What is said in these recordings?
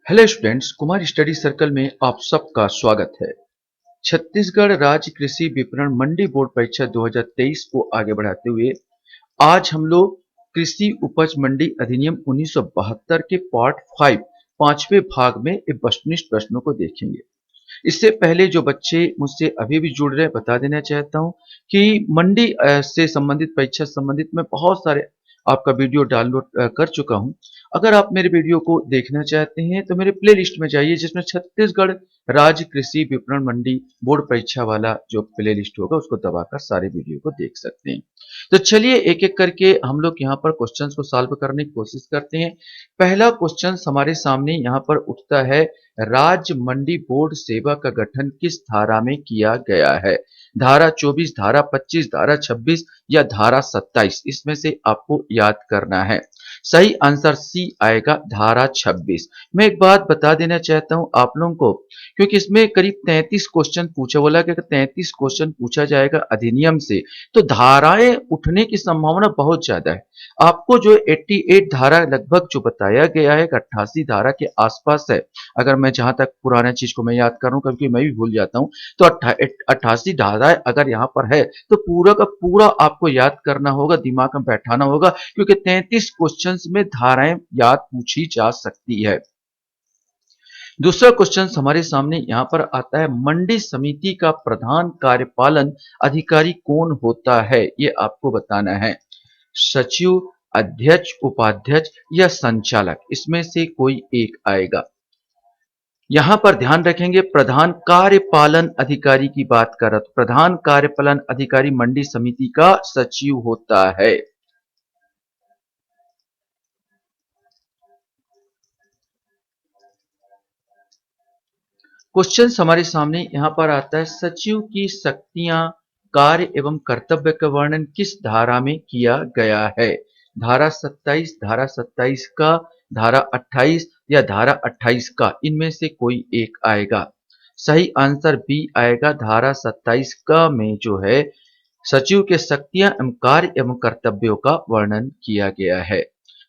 Hello students, Kumar study circle में आप सबका स्वागत है। छत्तीसगढ़ राज्य कृषि विपणन मंडी बोर्ड परीक्षा 2023 को आगे बढ़ाते हुए आज हम लोग कृषि उपज मंडी अधिनियम 1972 के पार्ट 5 पांचवें भाग में वस्तुनिष्ठ प्रश्नों को देखेंगे। इससे पहले जो बच्चे मुझसे अभी भी जुड़ रहे हैं, बता देना चाहता हूं कि मंडी से संबंधित परीक्षा संबंधित मैं बहुत सारे आपका वीडियो डाउनलोड कर चुका हूं। अगर आप मेरे वीडियो को देखना चाहते हैं तो मेरे प्ले लिस्ट में जाइए, जिसमें छत्तीसगढ़ राज्य कृषि विपणन मंडी बोर्ड परीक्षा वाला जो प्ले लिस्ट होगा उसको दबाकर सारे वीडियो को देख सकते हैं। तो चलिए एक एक करके हम लोग यहाँ पर क्वेश्चंस को सॉल्व करने की कोशिश करते हैं। पहला क्वेश्चन हमारे सामने यहाँ पर उठता है, राज्य मंडी बोर्ड सेवा का गठन किस धारा में किया गया है? धारा 24, धारा 25, धारा 26 या धारा 27? इसमें से आपको याद करना है। सही आंसर सी आएगा, धारा 26। मैं एक बात बता देना चाहता हूं आप लोगों को, क्योंकि इसमें करीब 33 क्वेश्चन पूछा, बोला कि अगर 33 क्वेश्चन पूछा जाएगा अधिनियम से तो धाराएं उठने की संभावना बहुत ज्यादा है। आपको जो 88 धारा लगभग जो बताया गया है, 88 धारा के आसपास है। अगर मैं जहां तक पुराने चीज को मैं याद कर रहा हूं, कभी मैं भी भूल जाता हूं, तो 88 धाराएं अगर यहां पर है तो पूरा का पूरा आपको याद करना होगा, दिमाग में बैठाना होगा, क्योंकि 33 क्वेश्चंस में धाराएं याद पूछी जा सकती है। दूसरा क्वेश्चन हमारे सामने यहां पर आता है, मंडी समिति का प्रधान कार्यपालन अधिकारी कौन होता है? ये आपको बताना है। सचिव, अध्यक्ष, उपाध्यक्ष या संचालक? इसमें से कोई एक आएगा। यहां पर ध्यान रखेंगे, प्रधान कार्यपालन अधिकारी की बात कर रहा, तो प्रधान कार्यपालन अधिकारी मंडी समिति का सचिव होता है। क्वेश्चन हमारे सामने यहां पर आता है, सचिव की शक्तियां, कार्य एवं कर्तव्य का वर्णन किस धारा में किया गया है? धारा 27, धारा 27 का, धारा 28 या धारा 28 का? इनमें से कोई एक आएगा। सही आंसर बी आएगा, धारा 27 का में जो है सचिव के शक्तियां एवं कार्य एवं कर्तव्यों का वर्णन किया गया है।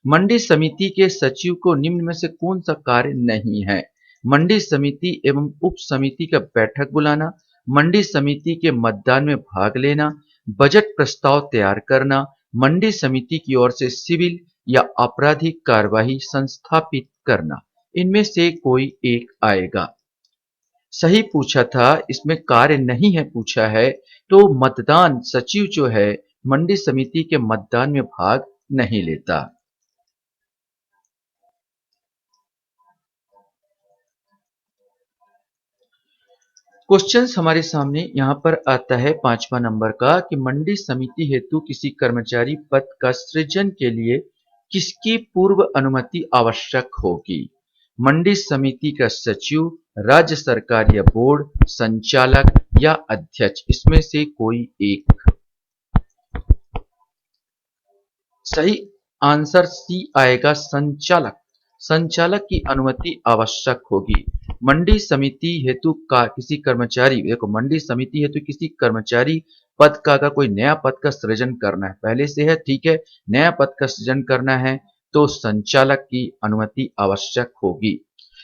मंडी समिति के सचिव को निम्न में से कौन सा कार्य नहीं है? मंडी समिति एवं उप समिति का बैठक बुलाना, मंडी समिति के मतदान में भाग लेना, बजट प्रस्ताव तैयार करना, मंडी समिति की ओर से सिविल या आपराधिक कार्यवाही संस्थापित करना? इनमें से कोई एक आएगा। सही पूछा था, इसमें कार्य नहीं है पूछा है, तो मतदान, सचिव जो है मंडी समिति के मतदान में भाग नहीं लेता। क्वेश्चन हमारे सामने यहां पर आता है 5वां नंबर का, कि मंडी समिति हेतु किसी कर्मचारी पद का सृजन के लिए किसकी पूर्व अनुमति आवश्यक होगी? मंडी समिति का सचिव, राज्य सरकार या बोर्ड, संचालक या अध्यक्ष? इसमें से कोई एक। सही आंसर सी आएगा, संचालक। संचालक की अनुमति आवश्यक होगी। मंडी समिति हेतु का किसी कर्मचारी, देखो मंडी समिति हेतु किसी कर्मचारी पद का अगर कोई नया पद का सृजन करना है, पहले से है ठीक है, नया पद का सृजन करना है तो संचालक की अनुमति आवश्यक होगी।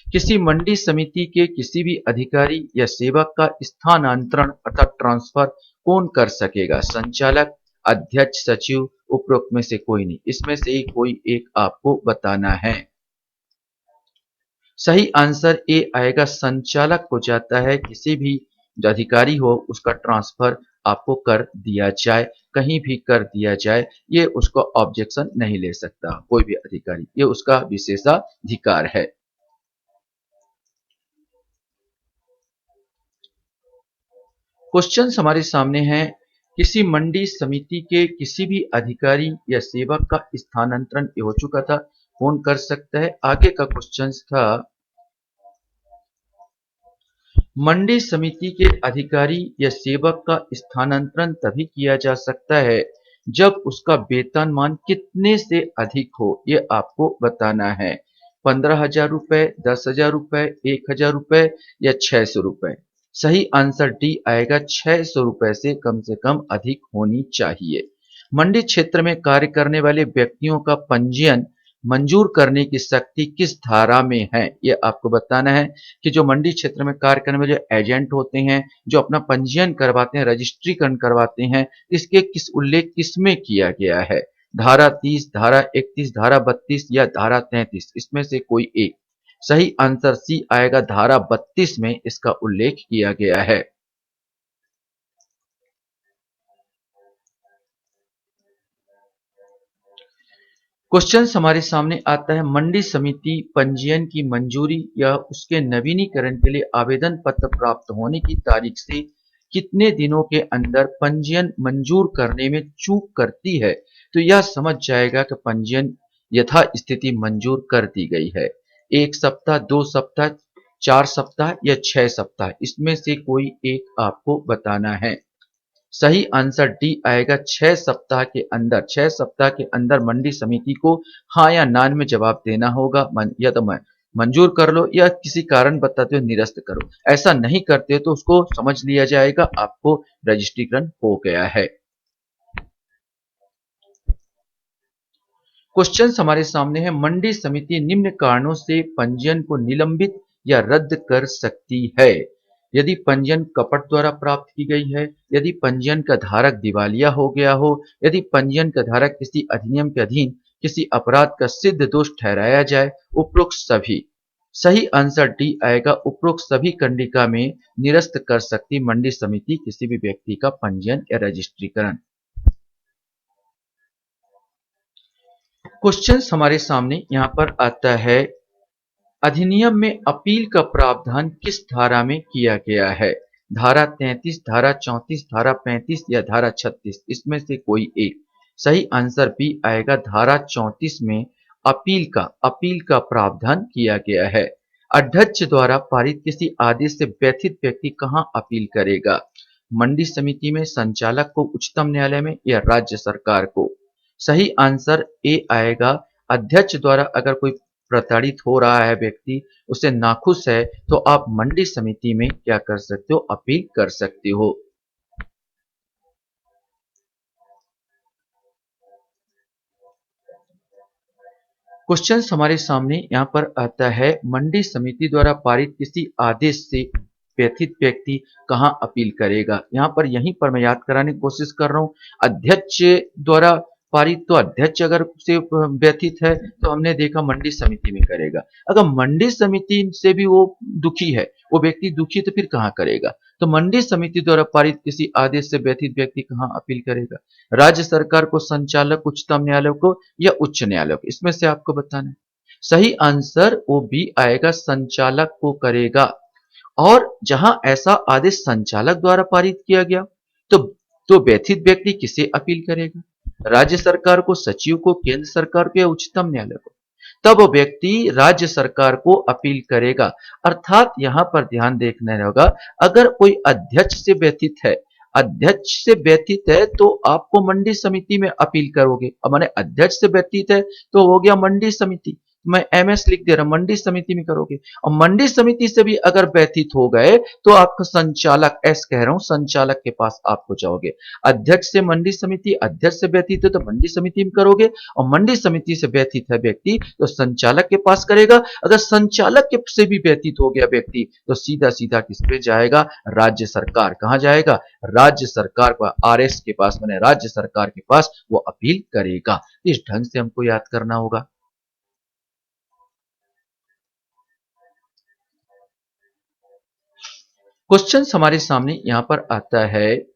किसी मंडी समिति के किसी भी अधिकारी या सेवक का स्थानांतरण अर्थात ट्रांसफर कौन कर सकेगा? संचालक, अध्यक्ष, सचिव, उपरोक्त में से कोई नहीं। इसमें से ही कोई एक आपको बताना है। सही आंसर ए आएगा, संचालक को जाता है, किसी भी जो अधिकारी हो उसका ट्रांसफर आपको कर दिया जाए, कहीं भी कर दिया जाए, ये उसको ऑब्जेक्शन नहीं ले सकता कोई भी अधिकारी, ये उसका विशेषाधिकार है। क्वेश्चन हमारे सामने हैं, किसी मंडी समिति के किसी भी अधिकारी या सेवक का स्थानांतरण हो चुका था, कौन कर सकता है? आगे का क्वेश्चन था, मंडी समिति के अधिकारी या सेवक का स्थानांतरण तभी किया जा सकता है जब उसका वेतनमान कितने से अधिक हो, ये आपको बताना है। 15,000 रुपए, 10,000 रुपए, 1,000 रुपए या 600 रुपए? सही आंसर डी आएगा, 600 रुपए से कम अधिक होनी चाहिए। मंडी क्षेत्र में कार्य करने वाले व्यक्तियों का पंजीयन मंजूर करने की शक्ति किस धारा में है? ये आपको बताना है कि जो मंडी क्षेत्र में कार्य करने वाले जो एजेंट होते हैं, जो अपना पंजीयन करवाते हैं, रजिस्ट्रीकरण करवाते हैं, इसके किस उल्लेख किसमें किया गया है? धारा 30, धारा 31, धारा 32 या धारा 33, इसमें से कोई एक। सही आंसर सी आएगा, धारा 32 में इसका उल्लेख किया गया है। क्वेश्चन हमारे सामने आता है, मंडी समिति पंजीयन की मंजूरी या उसके नवीनीकरण के लिए आवेदन पत्र प्राप्त होने की तारीख से कितने दिनों के अंदर पंजीयन मंजूर करने में चूक करती है? तो यह समझ जाएगा कि पंजीयन यथा स्थिति मंजूर कर दी गई है। 1 सप्ताह, 2 सप्ताह, 4 सप्ताह या 6 सप्ताह, इसमें से कोई एक आपको बताना है। सही आंसर डी आएगा, 6 सप्ताह के अंदर। 6 सप्ताह के अंदर मंडी समिति को हाँ या ना में जवाब देना होगा। या तो मंजूर कर लो या किसी कारण बताते हुए निरस्त करो। ऐसा नहीं करते तो उसको समझ लिया जाएगा आपको रजिस्ट्रीकरण हो गया है। क्वेश्चन हमारे सामने है, मंडी समिति निम्न कारणों से पंजीयन को निलंबित या रद्द कर सकती है? यदि पंजीयन कपट द्वारा प्राप्त की गई है, यदि पंजीयन का धारक दिवालिया हो गया हो, यदि पंजीयन का धारक किसी अधिनियम के अधीन किसी अपराध का सिद्ध दोष ठहराया जाए, उपरोक्त सभी। सही आंसर डी आएगा, उपरोक्त सभी कंडिका में निरस्त कर सकती मंडी समिति किसी भी व्यक्ति का पंजीयन या रजिस्ट्रीकरण। क्वेश्चन हमारे सामने यहां पर आता है, अधिनियम में अपील का प्रावधान किस धारा में किया गया है? धारा 33, धारा 34, धारा 35 या धारा 36, इसमें से कोई एक। सही आंसर बी आएगा, धारा 34 में अपील का प्रावधान किया गया है। अध्यक्ष द्वारा पारित किसी आदेश से व्यथित व्यक्ति कहां अपील करेगा? मंडी समिति में, संचालक को, उच्चतम न्यायालय में या राज्य सरकार को? सही आंसर ए आएगा, अध्यक्ष द्वारा अगर कोई प्रताड़ित हो रहा है व्यक्ति, उसे नाखुश है, तो आप मंडी समिति में क्या कर सकते हो? अपील कर सकते हो। क्वेश्चन हमारे सामने यहां पर आता है, मंडी समिति द्वारा पारित किसी आदेश से व्यथित व्यक्ति कहां अपील करेगा? यहां पर यहीं पर मैं याद कराने की कोशिश कर रहा हूं, अध्यक्ष द्वारा पारित, तो अध्यक्ष अगर से व्यथित है तो हमने देखा मंडी समिति में करेगा। अगर मंडी समिति से भी वो दुखी है, वो व्यक्ति दुखी है, तो फिर कहां करेगा? तो मंडी समिति द्वारा पारित किसी आदेश से व्यथित व्यक्ति कहां अपील करेगा? राज्य सरकार को, संचालक, उच्चतम न्यायालय को या उच्च न्यायालय को? इसमें से आपको बताना है। सही आंसर वो बी आएगा, संचालक को करेगा। और जहां ऐसा आदेश संचालक द्वारा पारित किया गया, तो व्यथित व्यक्ति किसे अपील करेगा? राज्य सरकार को, सचिव को, केंद्र सरकार को या उच्चतम न्यायालय को? तब वो व्यक्ति राज्य सरकार को अपील करेगा। अर्थात यहां पर ध्यान देखना होगा, अगर कोई अध्यक्ष से व्यथित है तो आपको मंडी समिति में अपील करोगे। अब माने अध्यक्ष से व्यथित है तो हो गया मंडी समिति, मैं एमएस लिख दे रहा हूं, मंडी समिति में करोगे। और मंडी समिति से भी अगर व्यथित हो गए तो आपका संचालक, एस कह रहा हूं, संचालक के पास आपको जाओगे। अध्यक्ष से मंडी समिति, अध्यक्ष से व्यथित है तो मंडी समिति में करोगे, और मंडी समिति से व्यथित है व्यक्ति तो संचालक के पास करेगा। अगर संचालक के से भी व्यथित हो गया व्यक्ति तो सीधा सीधा किस पे जाएगा? राज्य सरकार। कहां जाएगा? राज्य सरकार को, आरएस के पास, माने राज्य सरकार के पास वो अपील करेगा। इस ढंग से हमको याद करना होगा। क्वेश्चन हमारे सामने यहां पर आता है,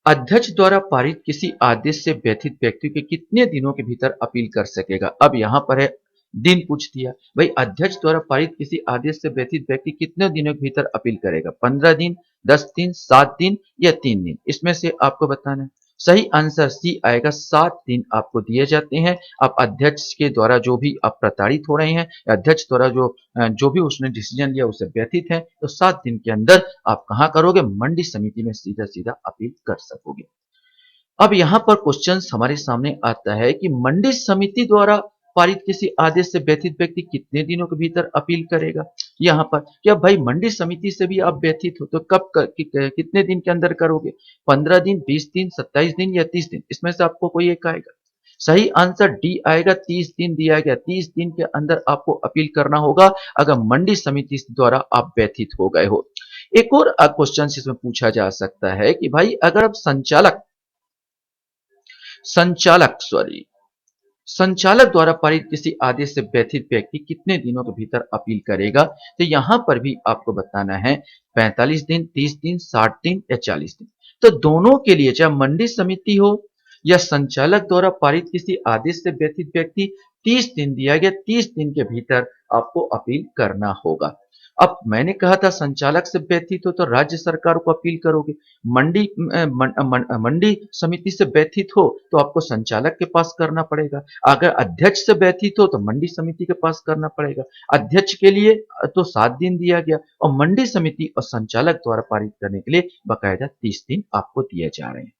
अध्यक्ष द्वारा पारित किसी आदेश से व्यथित व्यक्ति के कितने दिनों के भीतर अपील कर सकेगा? अब यहां पर है, दिन पूछ दिया भाई, अध्यक्ष द्वारा पारित किसी आदेश से व्यथित व्यक्ति कितने दिनों के भीतर अपील करेगा? 15 दिन, 10 दिन, 7 दिन या 3 दिन? इसमें से आपको बताना है। सही आंसर सी आएगा, 7 दिन आपको दिए जाते हैं। आप अध्यक्ष के द्वारा जो भी आप प्रताड़ित हो रहे हैं, अध्यक्ष द्वारा जो भी उसने डिसीजन लिया उससे व्यथित है, तो 7 दिन के अंदर आप कहां करोगे? मंडी समिति में सीधा सीधा अपील कर सकोगे। अब यहां पर क्वेश्चन हमारे सामने आता है कि मंडी समिति द्वारा पारित किसी आदेश से व्यथित व्यक्ति कितने दिनों के भीतर अपील करेगा? यहां पर क्या भाई मंडी समिति से भी आप व्यथित हो तो कितने दिन के अंदर करोगे? 15 दिन, 20 दिन, 27 दिन या 30 दिन? इसमें से आपको कोई एक आएगा। सही आंसर डी आएगा। 30 दिन दिया गया, 30 दिन के अंदर आपको अपील करना होगा अगर मंडी समिति द्वारा आप व्यथित हो गए हो। एक और क्वेश्चन इसमें पूछा जा सकता है कि भाई अगर अब संचालक सॉरी संचालक द्वारा पारित किसी आदेश से व्यथित व्यक्ति कितने दिनों के भीतर अपील करेगा? तो यहां पर भी आपको बताना है 45 दिन, 30 दिन, 60 दिन या 40 दिन। तो दोनों के लिए चाहे मंडी समिति हो या संचालक द्वारा पारित किसी आदेश से व्यथित व्यक्ति, 30 दिन दिया गया, 30 दिन के भीतर आपको अपील करना होगा। अब मैंने कहा था संचालक से व्यथित हो तो राज्य सरकार को अपील करोगे, मंडी समिति से व्यथित हो तो आपको संचालक के पास करना पड़ेगा, अगर अध्यक्ष से व्यथित हो तो मंडी समिति के पास करना पड़ेगा। अध्यक्ष के लिए तो 7 दिन दिया गया और मंडी समिति और संचालक द्वारा पारित करने के लिए बकायदा 30 दिन आपको दिए जा रहे हैं।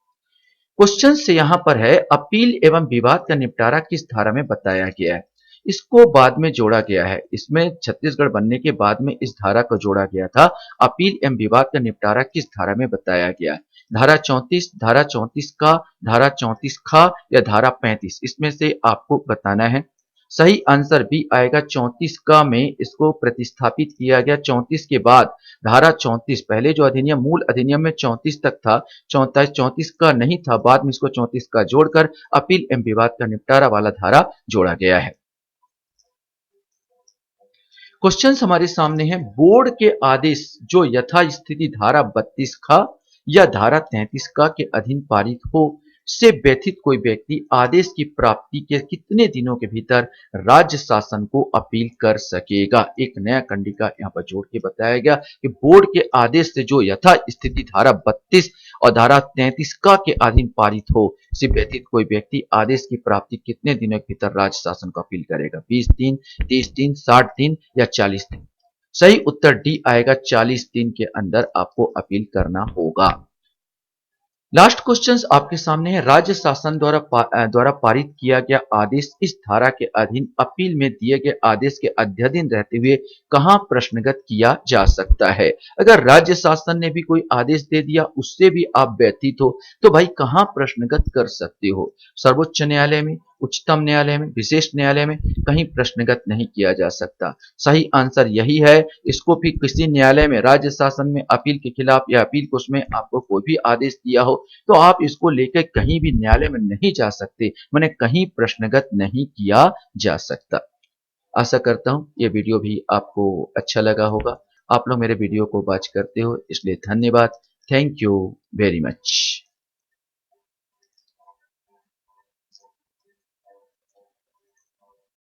क्वेश्चन से यहां पर है अपील एवं विवाद का निपटारा किस धारा में बताया गया है? इसको बाद में जोड़ा गया है, इसमें छत्तीसगढ़ बनने के बाद में इस धारा को जोड़ा गया था। अपील एवं विवाद का निपटारा किस धारा में बताया गया है? धारा 34, धारा 34 का, धारा 34 खा या धारा 35, इसमें से आपको बताना है। सही आंसर बी आएगा 34 का में इसको प्रतिस्थापित किया गया। 34 के बाद धारा 34, पहले जो अधिनियम मूल अधिनियम में 34 तक था, 34 का नहीं था, बाद में इसको 34 का जोड़कर अपील एवं विवाद का निपटारा वाला धारा जोड़ा गया है। क्वेश्चन हमारे सामने है बोर्ड के आदेश जो यथास्थिति धारा 32 का या धारा 33 का के अधीन पारित हो से व्यथित कोई व्यक्ति आदेश की प्राप्ति के कितने दिनों के भीतर राज्य शासन को अपील कर सकेगा? एक नया कंडिका यहां पर जोड़ के बताया गया कि बोर्ड के आदेश से जो यथा स्थिति धारा 32 और धारा 33 का के अधीन पारित हो से व्यथित कोई व्यक्ति आदेश की प्राप्ति कितने दिनों के भीतर राज्य शासन को अपील करेगा? 20 दिन, 30 दिन, 60 दिन या 40 दिन? सही उत्तर डी आएगा, 40 दिन के अंदर आपको अपील करना होगा। लास्ट क्वेश्चन आपके सामने है राज्य शासन द्वारा पारित किया गया आदेश इस धारा के अधीन अपील में दिए गए आदेश के अध्ययन रहते हुए कहां प्रश्नगत किया जा सकता है? अगर राज्य शासन ने भी कोई आदेश दे दिया उससे भी आप व्यथित हो तो भाई कहां प्रश्नगत कर सकते हो? सर्वोच्च न्यायालय में, उच्चतम न्यायालय में, विशेष न्यायालय में कहीं प्रश्नगत नहीं किया जा सकता। सही आंसर यही है। इसको भी किसी न्यायालय में राज्य शासन में अपील के खिलाफ या अपील को उसमें आपको कोई भी आदेश दिया हो तो आप इसको लेकर कहीं भी न्यायालय में नहीं जा सकते, माने कहीं प्रश्नगत नहीं किया जा सकता। आशा करता हूं ये वीडियो भी आपको अच्छा लगा होगा। आप लोग मेरे वीडियो को वॉच करते हो इसलिए धन्यवाद। Thank you very much.